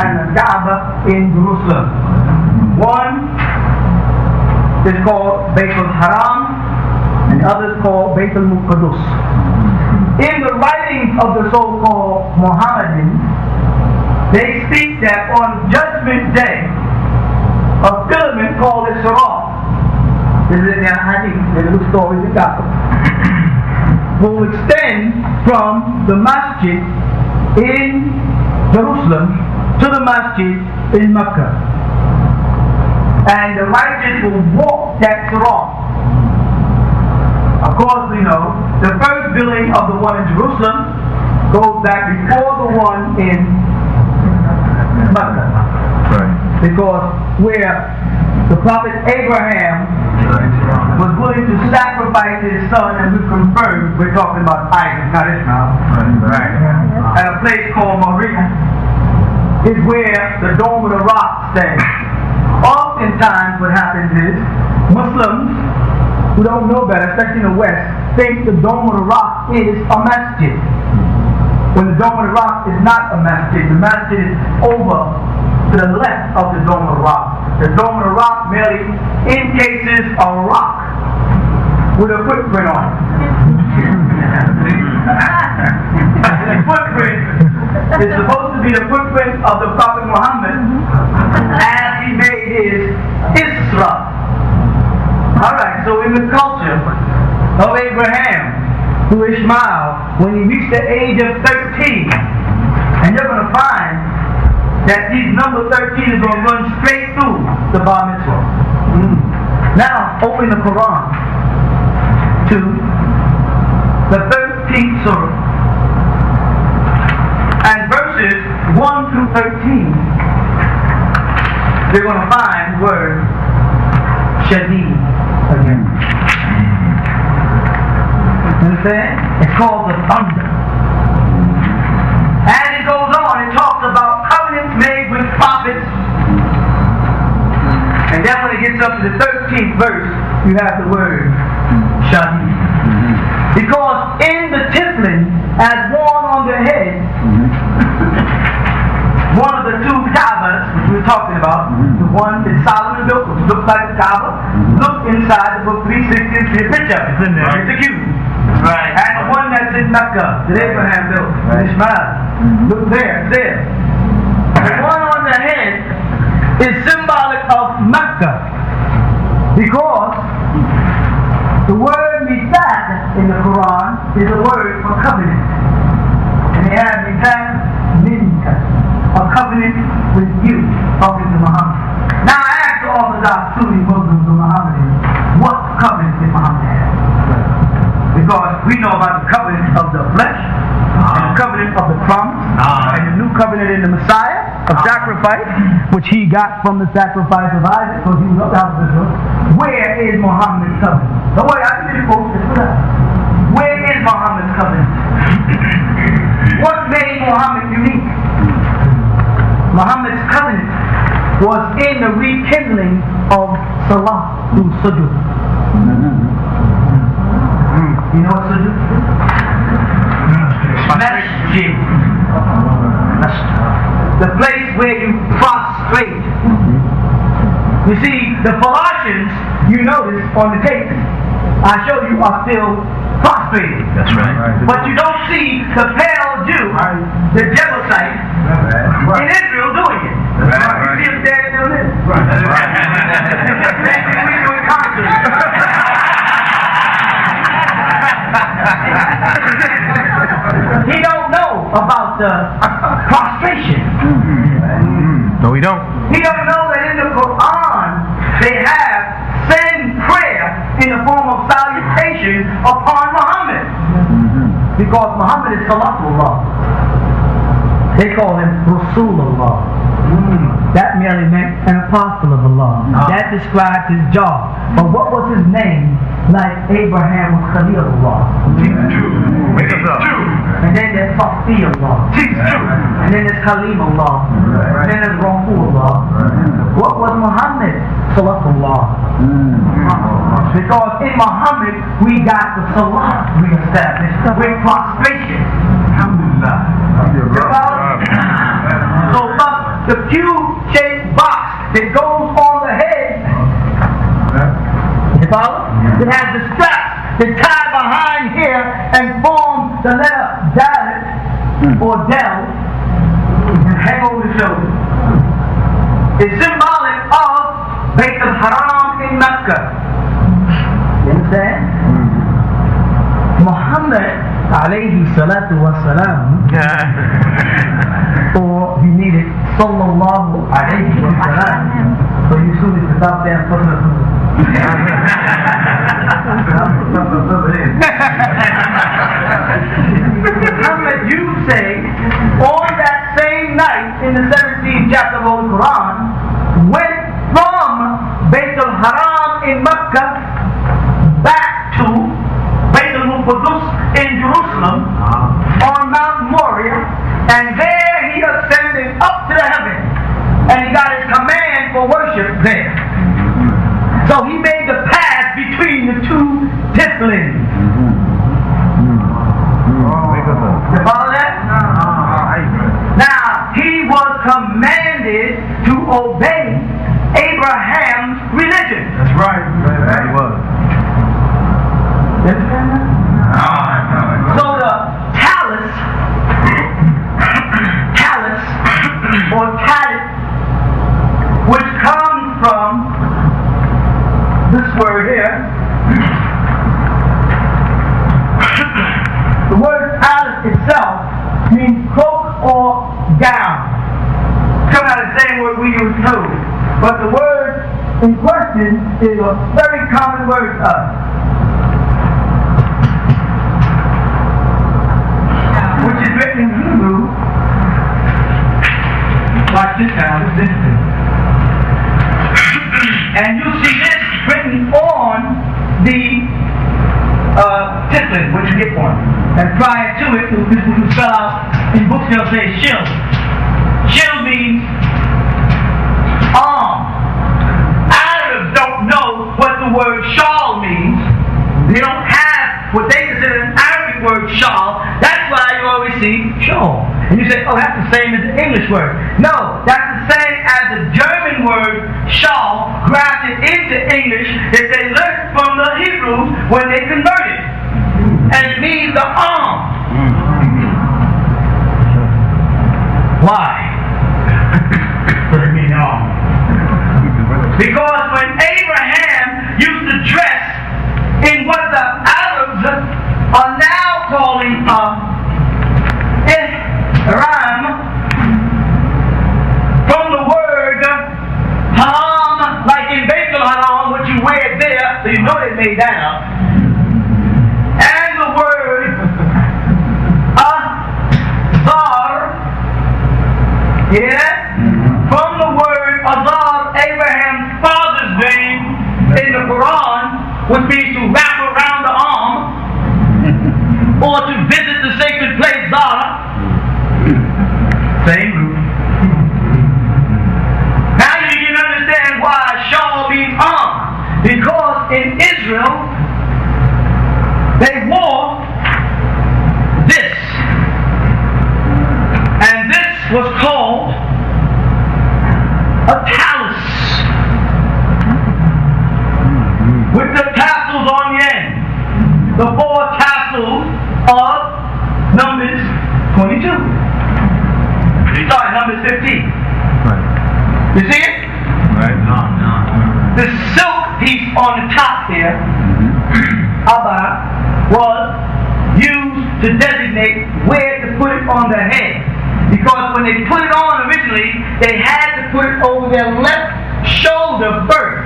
and the Kaaba in Jerusalem. One is called Beit al-Haram, and the other is called Beit al-Muqaddus. In the writings of the so-called Mohammedans, they speak that on Judgment Day, a filament called a Sirat, this is in their hadith, in the stories of gospel, will extend from the masjid in Jerusalem to the masjid in Mecca. And the righteous will walk that Sirat. Of course, we know the first building of the one in Jerusalem goes back before the one in Mecca. Right. Because where the prophet Abraham was willing to sacrifice his son, and we confirm we're talking about Isaac, not Ishmael. Right. At a place called Moriah is where the Dome of the Rock stands. Oftentimes what happens is Muslims who don't know better, especially in the West, think the Dome of the Rock is a masjid. When the Dome of the Rock is not a masjid, the masjid is over to the left of the Dome of the Rock. The Dome of the Rock merely encases a rock with a footprint on it. The footprint is supposed to be the footprint of the Prophet Muhammad as he made his Isra. Alright, so in the culture of Abraham to Ishmael, when he reached the age of 13, and you're going to find that these number 13 is going to run straight through the Barmitzwah. Now, open the Quran to the 13th surah, and verses 1 through 13, you're going to find the word Shadid again. You understand? It's called the thunder. And it goes on, it talks about covenants made with prophets. And then when it gets up to the 13th verse, you have the word Shadid. Because in the tiflin, as worn on their head, one of the two Kaabas, which we were talking about, the one that Solomon built, which looks like the Kaaba, look inside the book 360 and see a picture. It's in there. Right. It's a cube. Right. And the one that's in Mecca, that Abraham built, Ishmael, look there, it's there. The one on the head is symbolic of Mecca, because the word mithaq in the Quran is a word for covenant. And they have mithaq minka, a covenant with you, talking to Muhammad. Now I ask the Orthodox Sunni Muslims and Mohammedans, what covenant did Muhammad have? Because we know about the covenant of the flesh, and the covenant of the promise, and the new covenant in the Messiah of sacrifice, which he got from the sacrifice of Isaac, because he was up out of Israel. Where is Muhammad's covenant? Don't worry, I can get it, folks. Where is Muhammad's covenant? What made Muhammad unique? Muhammad's covenant was in the rekindling of Salah through Sujood. You know what Sujood is? Masjid. The place where you prostrate. You see, the Colossians, you notice on the tape, I show you are still prostrated. That's right. But you don't see the pale Jew, the Jebusite, in Israel doing it. Right. You see him standing doing this? Right. We're doing concerts. He don't know about the prostration. No, we don't. He don't know that in the Quran they have send prayer in the form of salutation upon Muhammad. Because Muhammad is Salatullah. They call him Rasulullah. That merely meant an apostle of Allah. That described his job. But what was his name? Like Abraham was Khalilullah. And then there's Safiyullah. And then there's Kalimullah. And then there's Rasulullah. What was Muhammad? Salatullah. Because in Muhammad we got the Salat reestablished with prostration. Alhamdulillah. So the cube-shaped box that goes on the head. You follow? It has the straps that tie behind here and form the letter Dalet or Del and hang over the shoulder. It's symbolic of Bayt al-Haram in Mecca. You understand? Muhammad alayhi salatu wassalam, or he needed sallallahu alayhi wa sallam. So you should have stopped there and put it. Muhammad, you say, on that same night in the 17th chapter of the Quran, went from Bayt al-Haram in Mecca back to Bayt al-Muqaddas in Jerusalem on Mount Moriah, and there he ascended up to the heavens, and he got his command for worship there. So he made the path between the two disciplines. You follow that? Now, he was commanded to obey Abraham's religion. That's right. He was. You understand that? So the talus or talit, which comes from this word here, the word talit itself means cloak or gown. Come out of the same word we use too, but the word in question is a very common word to us, which is written in Hebrew. Watch this now, listen. And you see this written on the discipline, which you get on. And prior to it, this will spell out in books, they'll say shield. Shield means arm. Arabs don't know what the word shawl means. They don't have what they consider an Arabic word shawl. That's why you always see shawl. And you say, oh, that's the same as the English word. No, that's the same as the German word shawl, grafted into English that they learned from the Hebrews when they converted. And it means the arm. Why? What does it mean arm? Because when Abraham used to dress in what the Arabs are now calling ihram, from the word haram, like in Bayt al-Haram, which you wear there, so you know they made that up, and the word azar, yeah, from the word azar, Abraham's father's name in the Quran, which means to wrap around the arm, or to visit the sacred place Zara. Same root. Now you can understand why shawl means arm. Because in Israel, they wore this. And this was called a talus, with the tassels on the end. The 4 tassels of Numbers 22. Sorry, Numbers 15. Right. You see it? Right. No. The silk piece on the top here, Abba, was used to designate where to put it on the head. Because when they put it on originally, they had to put it over their left shoulder first.